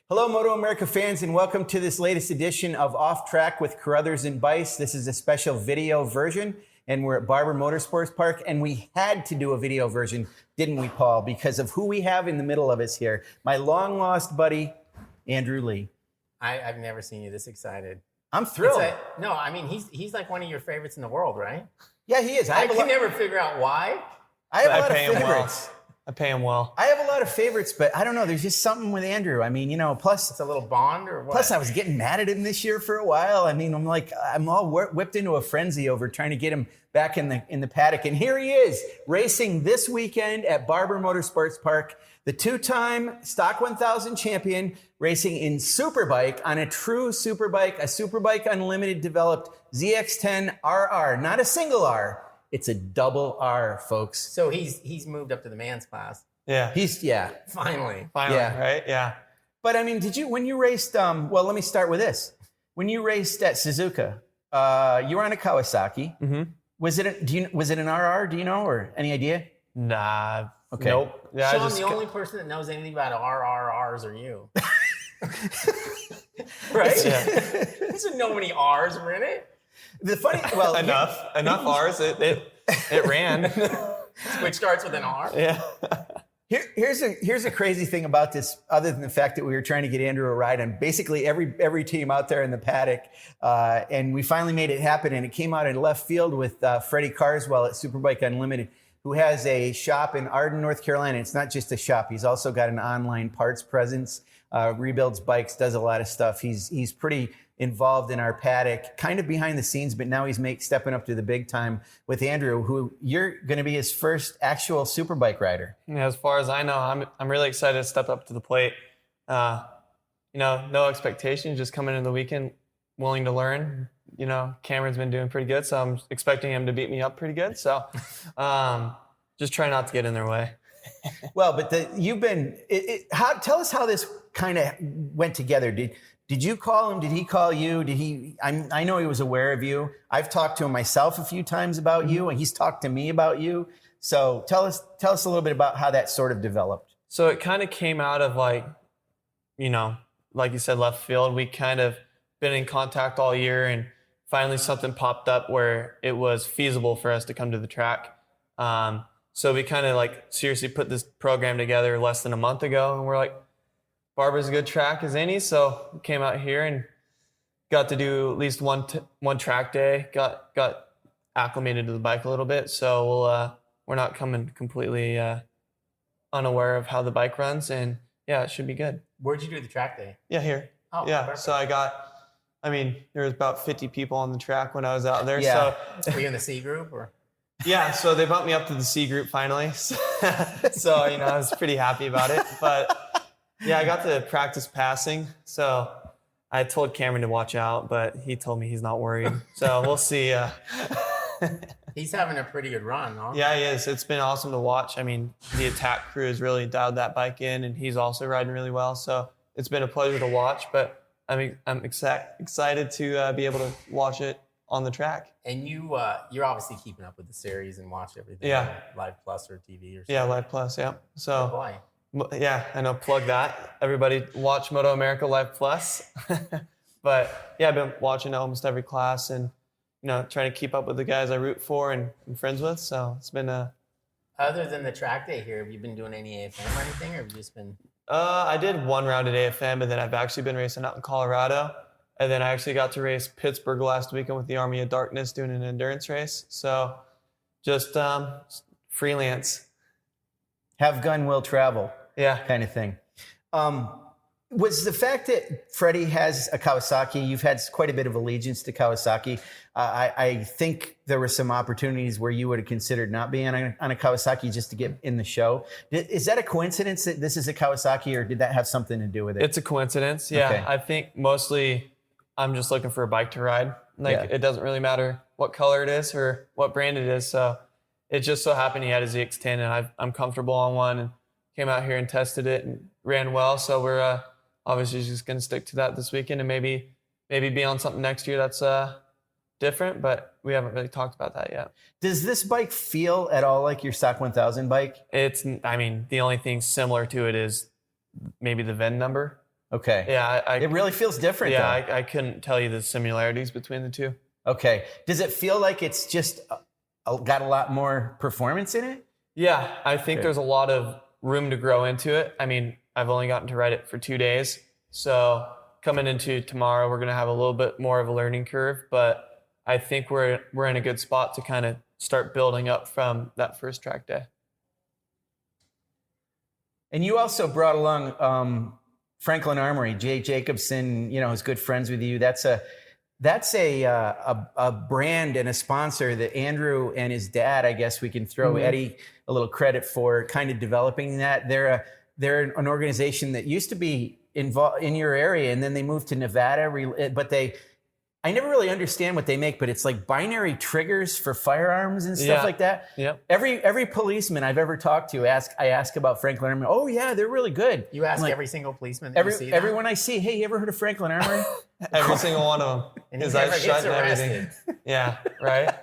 Hello, MotoAmerica fans, and welcome to this latest edition of Off Track with Carruthers and Bice. This is a special video version, and we're at Barber Motorsports Park, and we had to do a video version, didn't we, Paul, because of who we have in the middle of us here. My long-lost buddy, Andrew Lee. I've never seen you this excited. I'm thrilled. No, I mean, he's like one of your favorites in the world, right? Yeah, he is. I can never figure out why. I have a lot of favorites. I pay him well. I have a lot of favorites, but I don't know. There's just something with Andrew. I mean, plus it's a little bond or what? Plus, I was getting mad at him this year for a while. I mean, I'm all whipped into a frenzy over trying to get him back in the paddock. And here he is, racing this weekend at Barber Motorsports Park. The two-time Stock 1000 champion, racing in Superbike on a true Superbike, a Superbike Unlimited developed ZX10 RR, not a single R. It's a double R, folks. So he's moved up to the man's class. Yeah. Finally. Yeah. Right? Yeah. But I mean, when you raced, well, let me start with this. When you raced at Suzuka, you were on a Kawasaki. Mm-hmm. Was it an RR? Do you know, or any idea? Nah. Okay. Nope. Yeah, Sean, the only person that knows anything about RRRs are you. Right? Yeah. Doesn't know many R's were in it. The funny, well, enough R's. It ran. Which starts with an R. Yeah. Here's a crazy thing about this, other than the fact that we were trying to get Andrew a ride on basically every team out there in the paddock, and we finally made it happen. And it came out in left field with Freddie Carswell at Superbike Unlimited, who has a shop in Arden, North Carolina. It's not just a shop; he's also got an online parts presence. Rebuilds bikes, does a lot of stuff. He's pretty involved in our paddock, kind of behind the scenes, but now he's stepping up to the big time with Andrew, who you're going to be his first actual Superbike rider. Yeah, as far as I know, I'm really excited to step up to the plate. No expectations, just coming in the weekend, willing to learn. Cameron's been doing pretty good, so I'm expecting him to beat me up pretty good. So just try not to get in their way. Well, but tell us how this kind of went together. Did you call him? Did he call you? I know he was aware of you. I've talked to him myself a few times about you, and he's talked to me about you. So tell us a little bit about how that sort of developed. So it kind of came out of like you said, left field. We kind of been in contact all year, and finally something popped up where it was feasible for us to come to the track. So we kind of seriously put this program together less than a month ago, and we're like, Barber's a good track as any, so we came out here and got to do at least one track day. Got acclimated to the bike a little bit, so we're not coming completely unaware of how the bike runs, and yeah, it should be good. Where'd you do the track day? Yeah, here. Oh, yeah. Perfect. So there was about 50 people on the track when I was out there. Yeah. So were you in the C group or? Yeah, so they bumped me up to the C group finally. So I was pretty happy about it, but. Yeah, I got to practice passing, so I told Cameron to watch out, but he told me he's not worried. So we'll see. He's having a pretty good run, huh? Yeah, he is. It's been awesome to watch. I mean, the attack crew has really dialed that bike in, and he's also riding really well. So it's been a pleasure to watch, but I'm excited to be able to watch it on the track. And you're obviously keeping up with the series and watch everything. Yeah. On Live Plus or TV or something. Yeah, Live Plus, yeah. So. Oh boy. Yeah, I know, plug that. Everybody watch MotoAmerica Live Plus. But yeah, I've been watching almost every class and, trying to keep up with the guys I root for and I'm friends with. So it's been Other than the track day here, have you been doing any AFM or anything, or have you just been? I did one round at AFM, but then I've actually been racing out in Colorado. And then I actually got to race Pittsburgh last weekend with the Army of Darkness doing an endurance race. So just freelance. Have gun, will travel. Yeah. Kind of thing. Was the fact that Freddie has a Kawasaki, you've had quite a bit of allegiance to Kawasaki. I think there were some opportunities where you would have considered not being on a Kawasaki just to get in the show. Is that a coincidence that this is a Kawasaki, or did that have something to do with it? It's a coincidence, yeah. Okay. I think mostly I'm just looking for a bike to ride. It doesn't really matter what color it is or what brand it is. So it just so happened he had a ZX10, and I'm comfortable on one, and came out here and tested it and ran well. So we're obviously just going to stick to that this weekend and maybe be on something next year that's different, but we haven't really talked about that yet. Does this bike feel at all like your Stock 1000 bike? The only thing similar to it is maybe the VIN number. Okay. Yeah, It really feels different. yeah, though. I couldn't tell you the similarities between the two. Okay. Does it feel like it's just got a lot more performance in it? Yeah, I think Good. there's a lot of room to grow into it. I mean, I've only gotten to ride it for 2 days. So coming into tomorrow, we're going to have a little bit more of a learning curve, but I think we're in a good spot to kind of start building up from that first track day. And you also brought along Franklin Armory, Jay Jacobson, is good friends with you. That's a brand and a sponsor that Andrew and his dad, I guess we can throw Eddie a little credit for kind of developing that. They're an organization that used to be involved in your area, and then they moved to Nevada. But I never really understand what they make, but it's like binary triggers for firearms and stuff like that. Yep. Every policeman I've ever talked to, I ask about Franklin Armory. Oh yeah, they're really good. You ask like, every single policeman that you see that? everyone I see, hey, you ever heard of Franklin Armory? Every single one of them. And he His never eyes gets shut and everything. arrested. Yeah, right?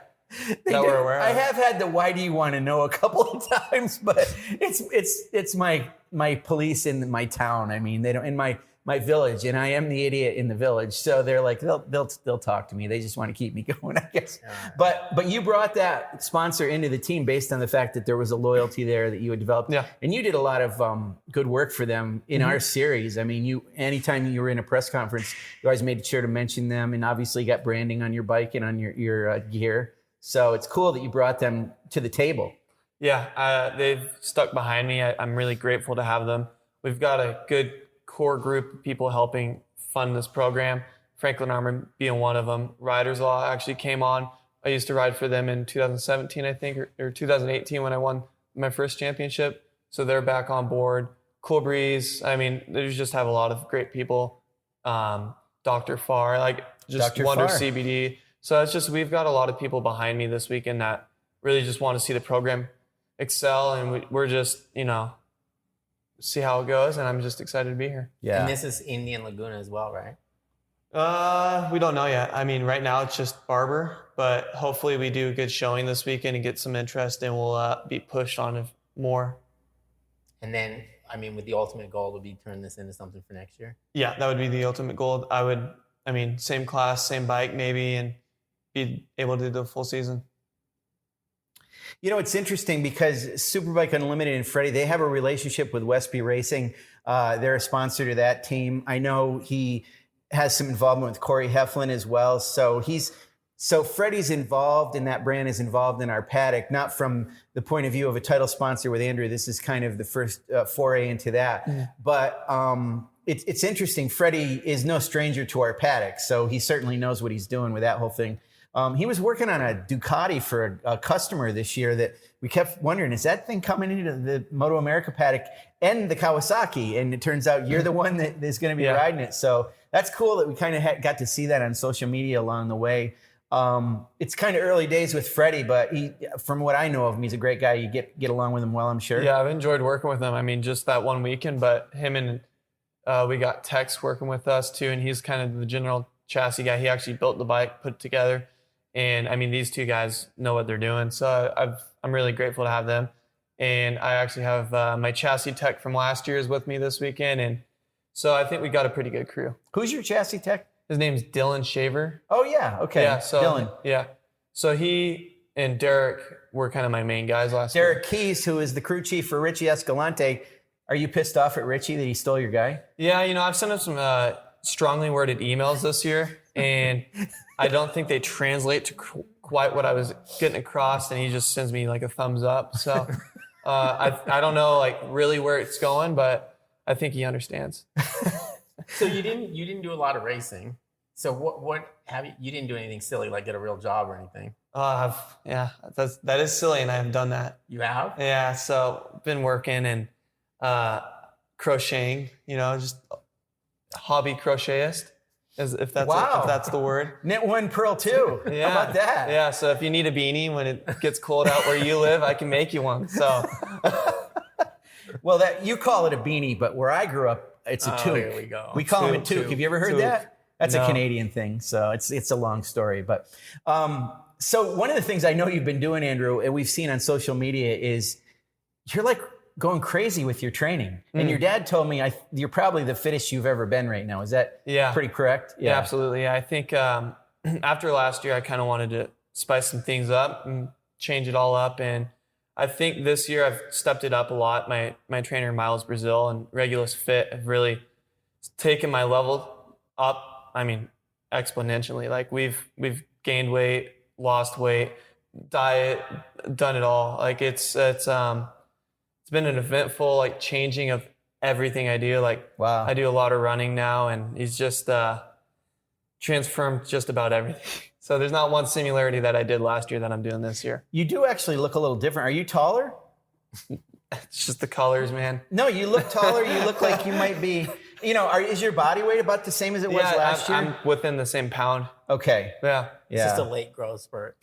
They That do. we're aware of. I have had the why do you want to know a couple of times, but it's my police in my town. I mean, they don't in my village, and I am the idiot in the village. So they're like they'll talk to me. They just want to keep me going, I guess. But you brought that sponsor into the team based on the fact that there was a loyalty there that you had developed. Yeah. And you did a lot of good work for them in our series. I mean, anytime you were in a press conference, you always made sure to mention them, and obviously got branding on your bike and on your gear. So it's cool that you brought them to the table. Yeah, they've stuck behind me. I'm really grateful to have them. We've got a good core group of people helping fund this program. Franklin Armory being one of them. Riders Law actually came on. I used to ride for them in 2017, I think, or 2018 when I won my first championship. So they're back on board. Cool Breeze. I mean, they just have a lot of great people. Dr. Farr, like just Dr. Wonder Farr. CBD. So it's just, we've got a lot of people behind me this weekend that really just want to see the program excel. And we're just, see how it goes. And I'm just excited to be here. Yeah. And this is Indian Laguna as well, right? We don't know yet. I mean, right now it's just Barber, but hopefully we do a good showing this weekend and get some interest, and we'll be pushed on it more. And then, I mean, with the ultimate goal would be turn this into something for next year. Yeah, that would be the ultimate goal. Same class, same bike maybe, and be able to do the full season. It's interesting because Superbike Unlimited and Freddie, they have a relationship with Westby Racing. They're a sponsor to that team. I know he has some involvement with Corey Heflin as well. So Freddie's involved, and that brand is involved in our paddock, not from the point of view of a title sponsor with Andrew. This is kind of the first foray into that. Mm-hmm. But it's interesting. Freddie is no stranger to our paddock, so he certainly knows what he's doing with that whole thing. He was working on a Ducati for a customer this year that we kept wondering, is that thing coming into the MotoAmerica paddock and the Kawasaki? And it turns out you're the one that is going to be riding it. So that's cool that we kind of got to see that on social media along the way. It's kind of early days with Freddie, but from what I know of him, he's a great guy. You get along with him well, I'm sure. Yeah, I've enjoyed working with him. I mean, just that one weekend, but him and we got Tex working with us too, and he's kind of the general chassis guy. He actually built the bike, put it together. And I mean, these two guys know what they're doing. So I'm really grateful to have them. And I actually have my chassis tech from last year is with me this weekend. And so I think we got a pretty good crew. Who's your chassis tech? His name's Dylan Shaver. Oh, yeah. Okay. Yeah, so, Dylan. Yeah. So he and Derek were kind of my main guys last year. Derek Keys, who is the crew chief for Richie Escalante. Are you pissed off at Richie that he stole your guy? Yeah, I've sent him some strongly worded emails this year. And I don't think they translate to quite what I was getting across, and he just sends me like a thumbs up. So I don't know like really where it's going, but I think he understands. So you didn't do a lot of racing. So what have you didn't do anything silly like get a real job or anything? That is silly, and I haven't done that. You have? Yeah, so been working and crocheting, just hobby crochetist. If that's the word. Knit one, pearl two. Yeah. How about that? Yeah, so if you need a beanie when it gets cold out where you live, I can make you one. So, well, that you call it a beanie, but where I grew up, it's a toque. Here we go. We call them a toque. Have you ever heard that? That's No. a Canadian thing, so it's a long story. But so one of the things I know you've been doing, Andrew, and we've seen on social media is you're like going crazy with your training. And your dad told me you're probably the fittest you've ever been right now. Is that pretty correct? Yeah, absolutely. Yeah, I think after last year, I kind of wanted to spice some things up and change it all up. And I think this year I've stepped it up a lot. My trainer, Miles Brazil, and Regulus Fit have really taken my level up. I mean, exponentially. Like we've gained weight, lost weight, diet, done it all. Like it's been an eventful like changing of everything I do. Like wow. I do a lot of running now, and he's just transformed just about everything. So there's not one similarity that I did last year that I'm doing this year. You do actually look a little different. Are you taller? It's just the colors, man. No, you look taller. You look like you might be, is your body weight about the same as it was last year? I'm within the same pound. Okay. Yeah. It's just a late growth spurt.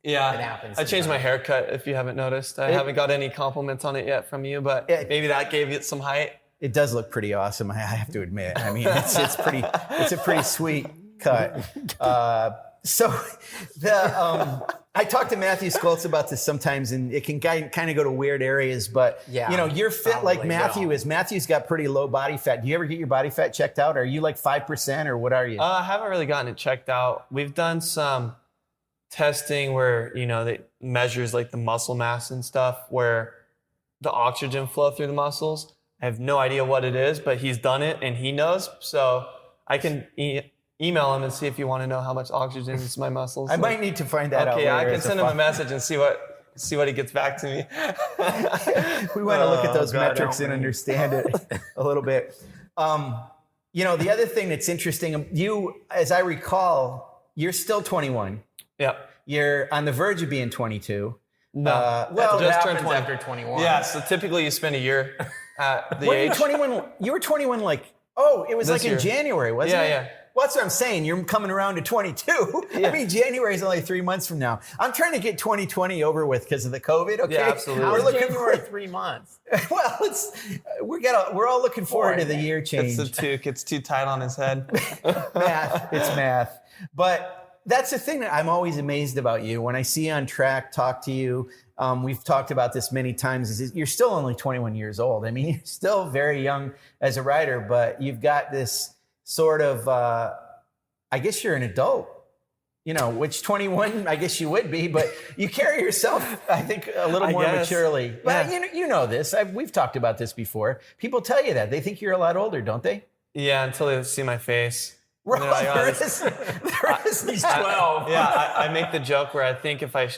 Yeah. It happens. I changed my haircut, if you haven't noticed. I haven't got any compliments on it yet from you, but maybe that gave it some height. It does look pretty awesome, I have to admit. I mean, it's a pretty sweet cut. I talk to Matthew Skoltz about this sometimes, and it can kind of go to weird areas, but you're fit like Matthew is. Matthew's got pretty low body fat. Do you ever get your body fat checked out? Are you like 5% or what are you? I haven't really gotten it checked out. We've done some testing where, that measures like the muscle mass and stuff, where the oxygen flow through the muscles. I have no idea what it is, but he's done it and he knows. So I can email him and see if you want to know how much oxygen is in my muscles. I might need to find that out. Okay, I can send him a message and see what he gets back to me. We want to look at those metrics and understand it a little bit. The other thing that's interesting, you, as I recall, you're still 21. Yep. You're on the verge of being 22. No, well, just turned turned 20 20 after 21. Yeah, so typically you spend a year at the When age. you were 21, you were 21 it was This in year. January, wasn't it? Yeah. Well, that's what I'm saying. You're coming around to 22. Yeah. I mean, January is only 3 months from now. I'm trying to get 2020 over with because of the COVID. Okay, Yeah, absolutely. We're looking January for 3 months. Well, we're all looking forward to the year change. It's the toque. It's too tight on his head. Math. It's math. But that's the thing that I'm always amazed about you. When I see you on track, talk to you, we've talked about this many times, is you're still only 21 years old. I mean, you're still very young as a rider, but you've got this sort of, I guess you're an adult, which 21, I guess you would be, but you carry yourself, I think, a little more maturely. But you know this. We've talked about this before. People tell you that. They think you're a lot older, don't they? Yeah, until they see my face. There is. He's 12. Yeah, I make the joke where I think if I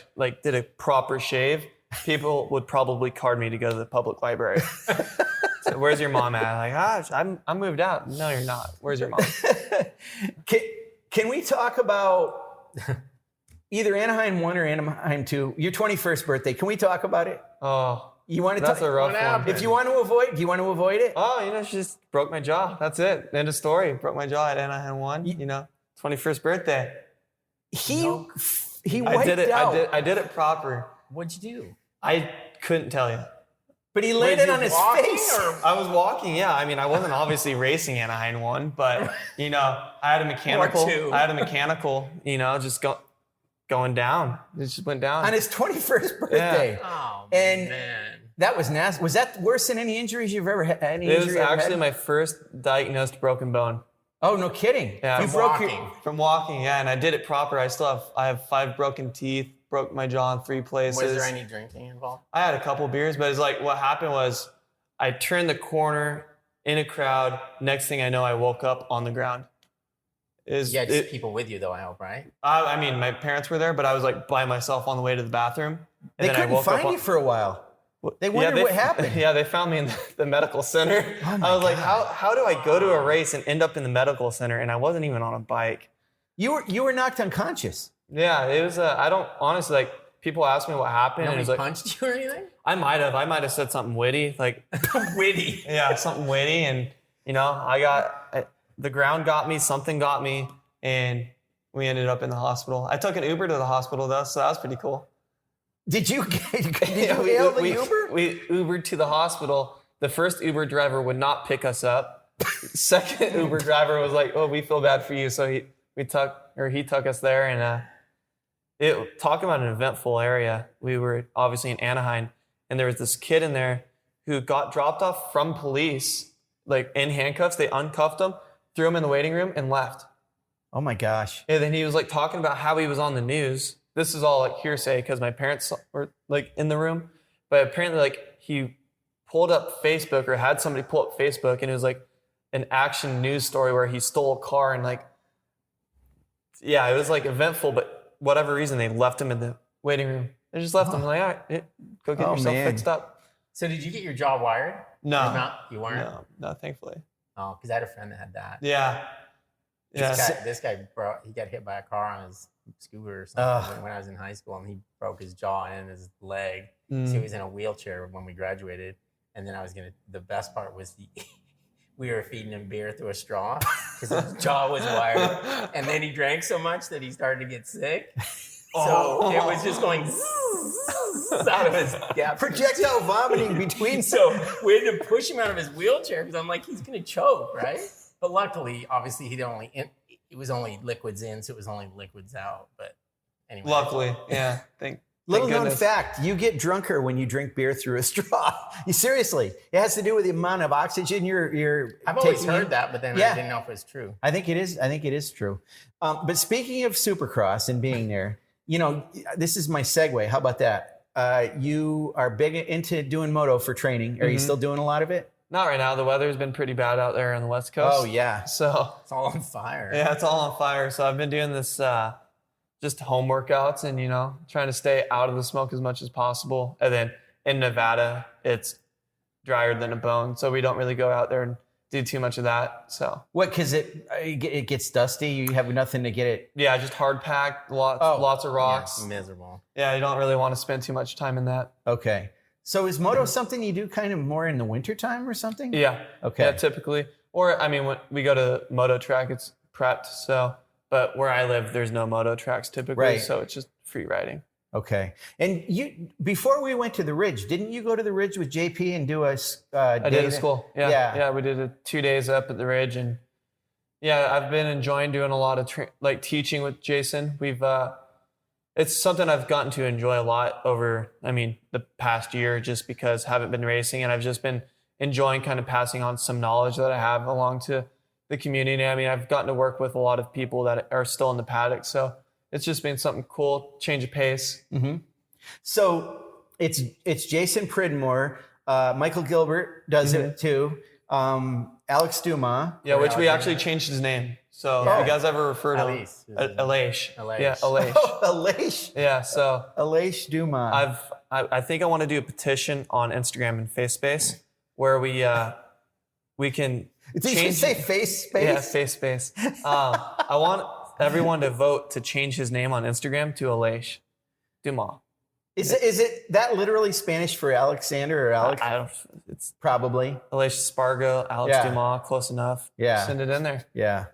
did a proper shave, people would probably card me to go to the public library. So, where's your mom at? Like, I'm moved out. No, you're not. Where's your mom? Can we talk about either Anaheim 1 or Anaheim 2? Your 21st birthday. Can we talk about it? Oh, you want to that's talk? a rough one. If you want to avoid, do you want to avoid it? Oh, she just broke my jaw. That's it. End of story. Broke my jaw at Anaheim 1. 21st birthday. He wiped I did it. out. I did it proper. What'd you do? I couldn't tell you. But he laid it on his face. I was walking, yeah. I mean, I wasn't obviously racing Anaheim 1, but, I had a mechanical. Just going down. It just went down. On his 21st birthday. Oh, and man. That was nasty. Was that worse than any injuries you've ever had? It was actually my first diagnosed broken bone. Oh, no kidding. Yeah, From walking, yeah, and I did it proper. I have 5 broken teeth, broke my jaw in 3 places. Was there any drinking involved? I had a couple beers, but it's like what happened was I turned the corner in a crowd. Next thing I know, I woke up on the ground. Just people with you though, I hope, right? I mean, my parents were there, but I was like by myself on the way to the bathroom. And they couldn't find you for a while. They wondered what happened. Yeah, they found me in the medical center. Oh I was like, how do I go to a race and end up in the medical center? And I wasn't even on a bike. You were knocked unconscious. Yeah, it was. I don't honestly people ask me what happened. Nobody and it was punched you or anything? I might have said something witty, like Witty. yeah, something witty, and the ground got me, something got me, and we ended up in the hospital. I took an Uber to the hospital though, so that was pretty cool. Did you hail the Uber? We Ubered to the hospital. The first Uber driver would not pick us up. Second Uber driver was like, "Oh, we feel bad for you," so he took us there, and talking about an eventful area. We were obviously in Anaheim, and there was this kid in there who got dropped off from police, like in handcuffs. They uncuffed him, threw him in the waiting room, and left. Oh my gosh. And then he was like talking about how he was on the news. This is all like hearsay because my parents were like in the room. But apparently like he pulled up Facebook or had somebody pull up Facebook, and it was like an action news story where he stole a car, and like, yeah, it was like eventful, but whatever reason they left him in the waiting room. They just left him like, all right, go get yourself fixed up. So did you get your jaw wired? No. Or not? You weren't? No, thankfully. Oh, because I had a friend that had that. Yeah. Yeah. This guy he got hit by a car on his scooter or something when I was in high school, and he broke his jaw and his leg. So he was in a wheelchair when we graduated. And then the best part was we were feeding him beer through a straw because his jaw was wired. And then he drank so much that he started to get sick. So it was just going out of his gap. Projectile vomiting between. So we had to push him out of his wheelchair because I'm like, he's going to choke, right? But luckily, obviously, it was only liquids in, so it was only liquids out. But anyway. Luckily, yeah. Little known fact, you get drunker when you drink beer through a straw. Seriously, it has to do with the amount of oxygen you're I've always taking heard that, but then I didn't know if it was true. I think it is true. But speaking of Supercross and being there, this is my segue. How about that? You are big into doing moto for training. Are you still doing a lot of it? Not right now. The weather's been pretty bad out there on the West Coast. Oh, yeah. So it's all on fire. Yeah, it's all on fire. So I've been doing this just home workouts and, trying to stay out of the smoke as much as possible. And then in Nevada, it's drier than a bone. So we don't really go out there and do too much of that. So what? Because it gets dusty. You have nothing to get it. Yeah, just hard packed, lots of rocks. Yeah, miserable. Yeah, you don't really want to spend too much time in that. Okay. So is moto something you do kind of more in the wintertime or something? Yeah. Okay. Yeah, typically. Or, when we go to moto track, it's prepped. So, but where I live, there's no moto tracks typically. Right. So it's just free riding. Okay. And before we went to the Ridge, didn't you go to the Ridge with JP and do a I did a school. Yeah. Yeah. We did 2 days up at the Ridge, and yeah, I've been enjoying doing a lot of teaching with Jason. It's something I've gotten to enjoy a lot over, the past year, just because I haven't been racing, and I've just been enjoying kind of passing on some knowledge that I have along to the community. I've gotten to work with a lot of people that are still in the paddock. So it's just been something cool, change of pace. Mm-hmm. So it's Jason Pridmore, Michael Gilbert does it too, Alex Dumas. Yeah, which we actually changed his name. So if you guys ever refer to him, Aleix. Yeah, Aleix. Oh, Aleix. Yeah, so Aleix Dumas. I think I want to do a petition on Instagram and FaceSpace where we can Did you say FaceSpace? Yeah, FaceSpace. I want everyone to vote to change his name on Instagram to Aleix Dumas. Is it that literally Spanish for Alexander or Alex? I don't. It's probably Aleix Spargo, Alex Dumas, close enough. Yeah, send it in there. Yeah,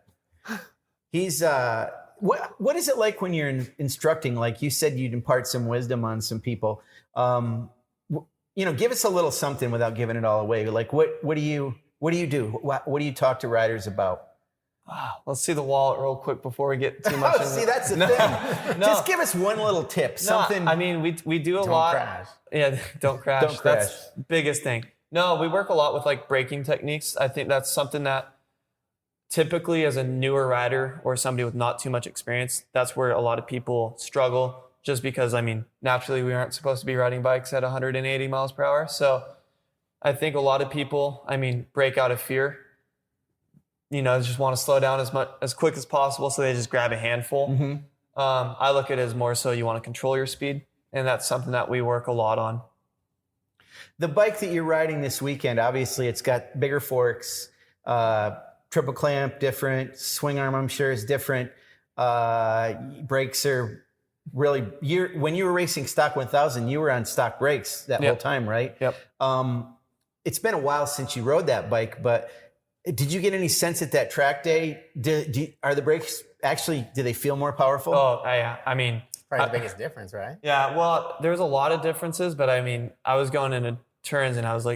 he's what is it like when you're instructing? Like you said, you'd impart some wisdom on some people. Give us a little something without giving it all away. Like what do you do? What do you talk to riders about? Let's see the wallet real quick before we get too much. See, that's the thing. No. Just give us one little tip. Something. We do a lot. Don't crash. Yeah, don't crash. Don't crash. That's the biggest thing. No, we work a lot with braking techniques. I think that's something that typically as a newer rider or somebody with not too much experience, that's where a lot of people struggle. Just because, naturally we aren't supposed to be riding bikes at 180 miles per hour. So I think a lot of people, break out of fear. They just want to slow down as quick as possible, so they just grab a handful. Mm-hmm. I look at it as more so you want to control your speed, and that's something that we work a lot on. The bike that you're riding this weekend, obviously it's got bigger forks, triple clamp, different, swing arm I'm sure is different. Brakes are really, when you were racing stock 1000, you were on stock brakes that whole time, right? Yep. It's been a while since you rode that bike, but did you get any sense at that track day? Are the brakes actually, do they feel more powerful? Oh, yeah. Probably the biggest difference, right? Yeah, well, there's a lot of differences, but I was going into turns and I was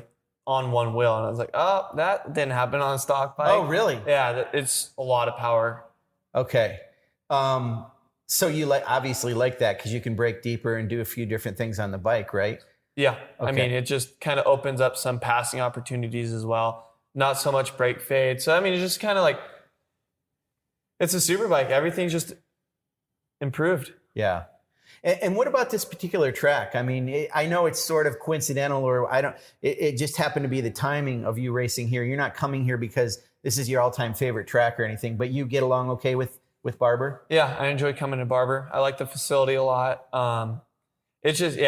on one wheel and I was like, oh, that didn't happen on a stock bike. Oh, really? Yeah, it's a lot of power. Okay. So you obviously like that because you can brake deeper and do a few different things on the bike, right? Yeah. I Okay. mean, it just kind of opens up some passing opportunities as well. Not so much brake fade. So, I mean, it's just kind of like, it's a Superbike. Everything's just improved. Yeah. And what about this particular track? I mean, I know it's sort of coincidental, or it just happened to be the timing of you racing here. You're not coming here because this is your all-time favorite track or anything, but you get along okay with Barber? Yeah, I enjoy coming to Barber. I like the facility a lot. It's just,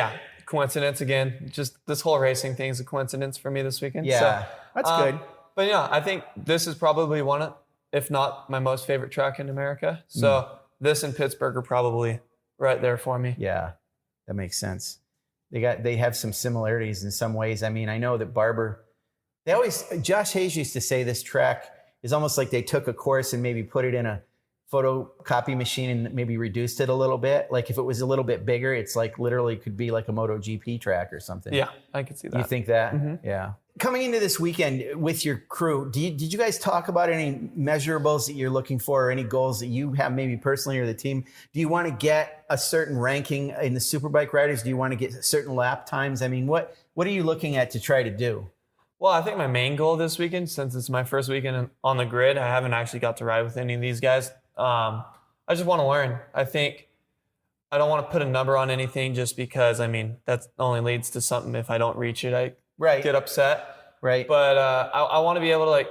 coincidence again. Just this whole racing thing is a coincidence for me this weekend. Yeah, so, that's good. But yeah, I think this is probably one of, if not my most favorite track in America. So this and Pittsburgh are probably right there for me. Yeah, that makes sense. They have some similarities in some ways. I mean, I know that Barber, Josh Hayes used to say this track is almost like they took a course and maybe put it in a photocopy machine and maybe reduced it a little bit. Like if it was a little bit bigger, it's like literally could be like a MotoGP track or something. Yeah, I could see that. You think that? Mm-hmm. Yeah. Coming into this weekend with your crew, did you guys talk about any measurables that you're looking for, or any goals that you have maybe personally or the team? Do you want to get a certain ranking in the Superbike riders? Do you want to get certain lap times? I mean, what are you looking at to try to do? Well, I think my main goal this weekend, since it's my first weekend on the grid, I haven't actually got to ride with any of these guys. I just want to learn. I think I don't want to put a number on anything just because, I mean, that only leads to something. If I don't reach it, I get upset. Right. But I want to be able to like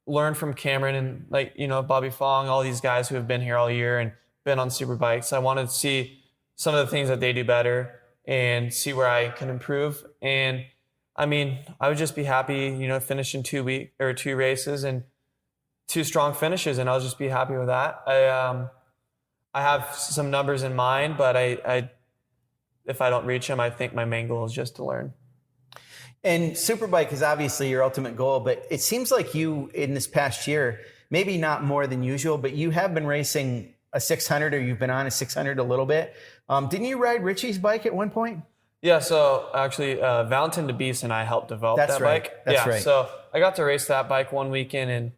learn from Cameron and like, Bobby Fong, all these guys who have been here all year and been on Superbikes. I want to see some of the things that they do better and see where I can improve. And I mean, I would just be happy, finishing 2 races and 2 strong finishes, and I'll just be happy with that. I have some numbers in mind, but I if I don't reach them, I think my main goal is just to learn. And Superbike is obviously your ultimate goal, but it seems like you, in this past year, maybe not more than usual, but you have been racing a 600, or you've been on a 600 a little bit. Didn't you ride Richie's bike at one point? Yeah, so actually, Valentin DeBeese and I helped develop that right. bike. That's right. So I got to race that bike one weekend, and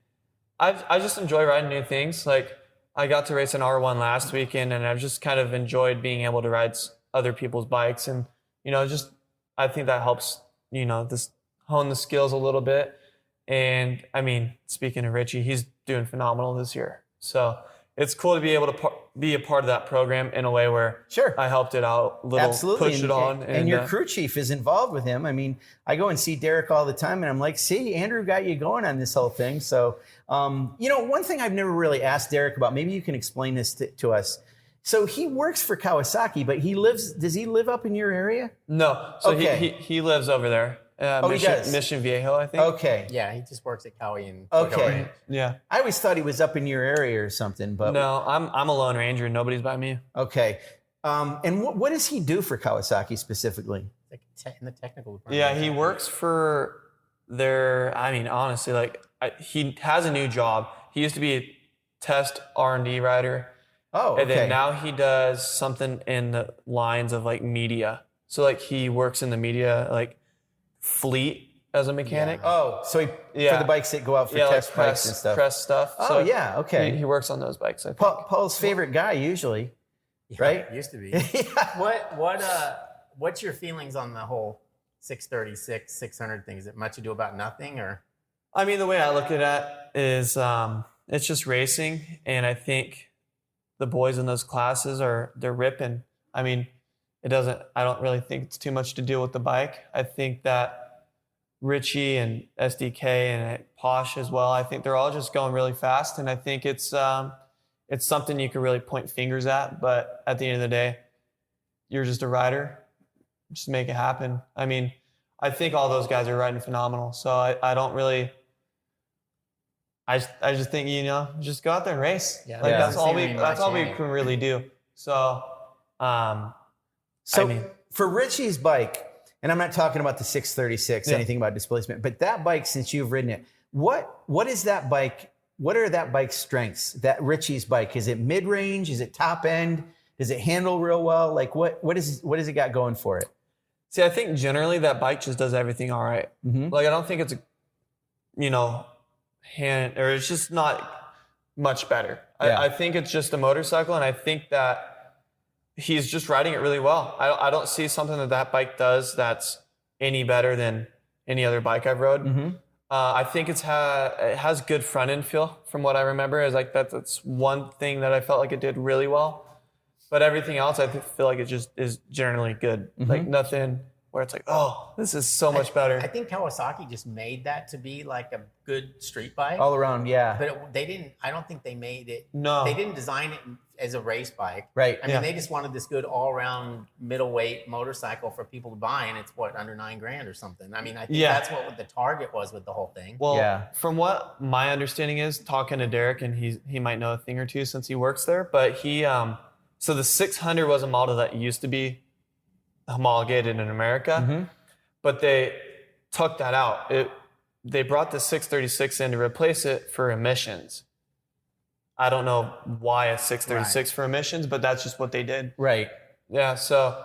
I just enjoy riding new things. Like I got to race an R1 last weekend, and I've just kind of enjoyed being able to ride other people's bikes, and just I think that helps just hone the skills a little bit. And I mean, speaking of Richie, he's doing phenomenal this year. So it's cool to be able to be a part of that program in a way where I helped it out a little, absolutely. push it on. And your crew chief is involved with him. I mean, I go and see Derek all the time, and I'm like, see, Andrew got you going on this whole thing. So, one thing I've never really asked Derek about, maybe you can explain this to us. So he works for Kawasaki, but does he live up in your area? No. So he lives over there. He does? Mission Viejo, I think. Okay. Yeah, he just works at Cowie and Okay. Yeah. I always thought he was up in your area or something, but no, I'm a Lone Ranger and nobody's by me. Okay. And what does he do for Kawasaki specifically? Like in the technical department. Yeah, he works for honestly, he has a new job. He used to be a test R&D rider. Oh, okay. And then now he does something in the lines of like media. So like he works in the media, fleet as a mechanic. Yeah. Oh, so for the bikes that go out for test bikes and stuff. Press stuff. Oh, so yeah, okay. He works on those bikes, I think. Paul's favorite guy usually, right? Used to be. Yeah. What's your feelings on the whole 636, 600 thing? Is it much ado about nothing, or? I mean, the way I look at it is it's just racing, and I think the boys in those classes they're ripping. I mean, I don't really think it's too much to deal with the bike. I think that Richie and SDK and Posh as well, I think they're all just going really fast, and I think it's something you can really point fingers at, but at the end of the day, you're just a rider. Just make it happen. I mean, I think all those guys are riding phenomenal, so I don't really... I just think, just go out there and race. Yeah, that's all we can really do. So, for Richie's bike, and I'm not talking about the 636, anything about displacement, but that bike, since you've ridden it, what is that bike? What are that bike's strengths? That Richie's bike, is it mid-range? Is it top end? Does it handle real well? What does it got going for it? See, I think generally that bike just does everything all right. Mm-hmm. I don't think it's it's just not much better. Yeah. I think it's just a motorcycle, and I think that he's just riding it really well. I don't see something that bike does that's any better than any other bike I've rode. Mm-hmm. I think it has good front end feel from what I remember. Is like that's one thing that I felt like it did really well. But everything else, I feel like it just is generally good. Mm-hmm. Like nothing where it's like, oh, this is so much better. I think Kawasaki just made that to be like a good street bike. All around, yeah. But they didn't, I don't think they made it. No. They didn't design it as a race bike. Right. I mean, they just wanted this good all-around middleweight motorcycle for people to buy, and it's under $9,000 or something. I mean, I think that's what the target was with the whole thing. Well, from what my understanding is, talking to Derek, and he might know a thing or two since he works there, but so the 600 was a model that used to be homologated in America, but they took that out. They brought the 636 in to replace it for emissions. I don't know why a 636 for emissions, but that's just what they did. Right. Yeah, so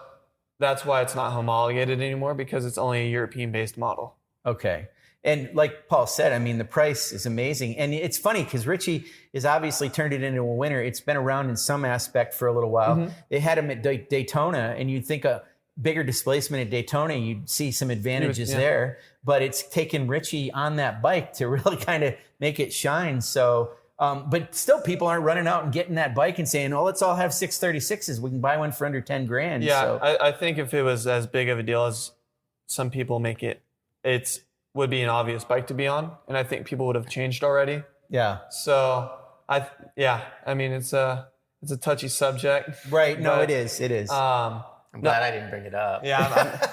that's why it's not homologated anymore, because it's only a European-based model. Okay. And like Paul said, I mean, the price is amazing. And it's funny because Richie has obviously turned it into a winner. It's been around in some aspect for a little while. They had him at Daytona, and you'd think a bigger displacement at Daytona, you'd see some advantages there. But it's taken Richie on that bike to really kind of make it shine. So, but still people aren't running out and getting that bike and saying, oh, let's all have 636s. We can buy one for under $10,000. Yeah, so. I think if it was as big of a deal as some people make it, would be an obvious bike to be on, and I think people would have changed already. Yeah. So I mean it's a touchy subject. Right. No, it is. It is. I'm glad I didn't bring it up. Yeah.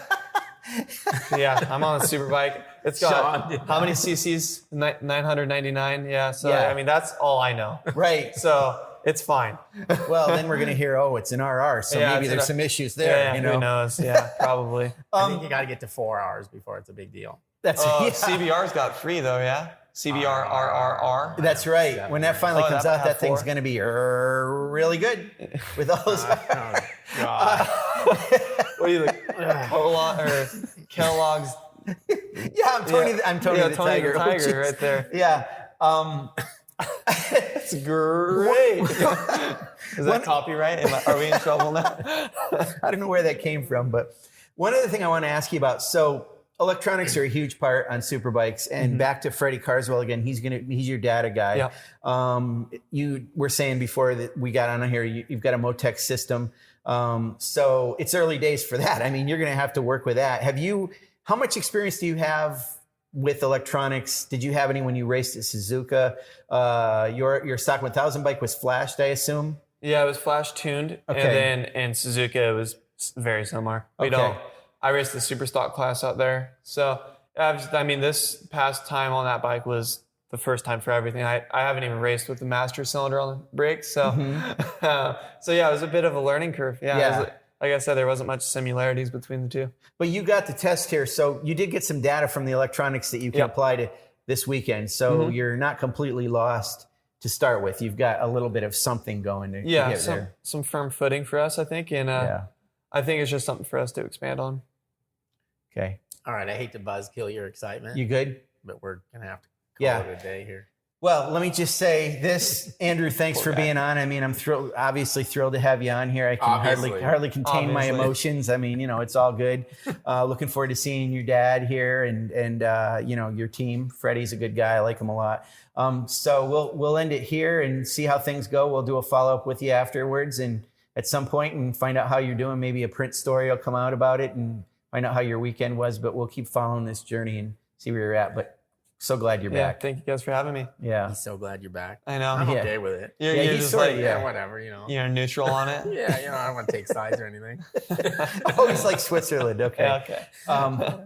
I'm on a Superbike. It's got how many cc's? 999. Yeah. So I mean that's all I know. Right. So it's fine. Well, then we're gonna hear, oh, it's an RR, so maybe there's some issues there. Yeah, you know? Who knows? Yeah, probably. I think you got to get to 4 hours before it's a big deal. That's CBR's got free though, yeah. CBR RRR. That's right. When that finally comes out, that thing's going to be really good with all those. God. What are you like? Kellogg's? Yeah, I'm Tony. I'm Tony the Tiger. The Tiger right there. Yeah. That's great. Is that copyright? Are we in trouble now? I don't know where that came from, but one other thing I want to ask you about. So electronics are a huge part on superbikes, and back to Freddie Carswell again. He's your data guy. Yeah. You were saying before that we got on here, you've got a Motec system. So it's early days for that. I mean, you're going to have to work with that. How much experience do you have with electronics? Did you have any when you raced at Suzuka? Your stock 1000 bike was flashed, I assume? Yeah, it was flash tuned. Okay. And then in Suzuka, it was very similar. I raced the super stock class out there. So, this past time on that bike was the first time for everything. I haven't even raced with the master cylinder on the brakes. So, it was a bit of a learning curve. Yeah. Like I said, there wasn't much similarities between the two. But you got the test here. So you did get some data from the electronics that you can apply to this weekend. So you're not completely lost to start with. You've got a little bit of something going to get there. Some firm footing for us, I think. And I think it's just something for us to expand on. Okay. All right. I hate to buzzkill your excitement. You good? But we're going to have to call it a day here. Well, let me just say this, Andrew, thanks for being on. I mean, I'm obviously thrilled to have you on here. I can hardly contain my emotions. I mean, it's all good. Looking forward to seeing your dad here and your team. Freddie's a good guy. I like him a lot. So we'll end it here and see how things go. We'll do a follow-up with you afterwards and at some point and find out how you're doing. Maybe a print story will come out about it and find out how your weekend was, but we'll keep following this journey and see where you're at. But so glad you're back. Thank you guys for having me. Yeah. I'm so glad you're back. I know. I'm okay with it. You're he's just sort like, of, whatever, You're neutral on it? I don't want to take sides or anything. Oh, it's like Switzerland. Okay. Yeah, okay.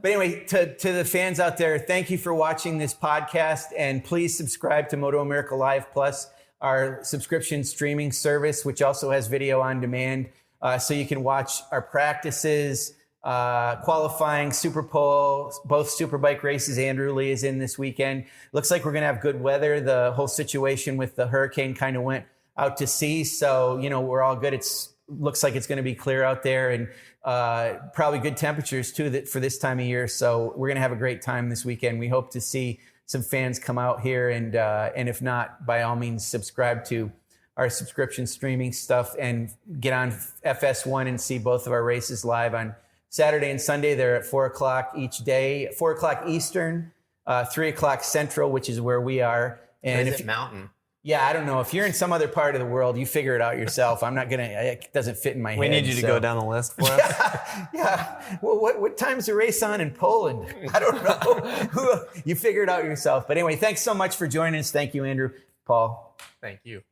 But anyway, to the fans out there, thank you for watching this podcast. And please subscribe to MotoAmerica Live Plus, our subscription streaming service, which also has video on demand. So you can watch our practices, qualifying, Super Pole, both Superbike races. Andrew Lee is in this weekend. Looks like we're going to have good weather. The whole situation with the hurricane kind of went out to sea. So, we're all good. Looks like it's going to be clear out there and probably good temperatures too for this time of year. So we're going to have a great time this weekend. We hope to see some fans come out here and if not, by all means, subscribe to our subscription streaming stuff and get on FS1 and see both of our races live on Saturday and Sunday. They're at 4 o'clock each day, 4 o'clock Eastern, 3 o'clock Central, which is where we are. And Or is it Mountain? Yeah, I don't know. If you're in some other part of the world, you figure it out yourself. I'm not going to, it doesn't fit in my head. We need you to go down the list for us. Yeah. Well, what time's the race on in Poland? I don't know. You figure it out yourself. But anyway, thanks so much for joining us. Thank you, Andrew, Paul. Thank you.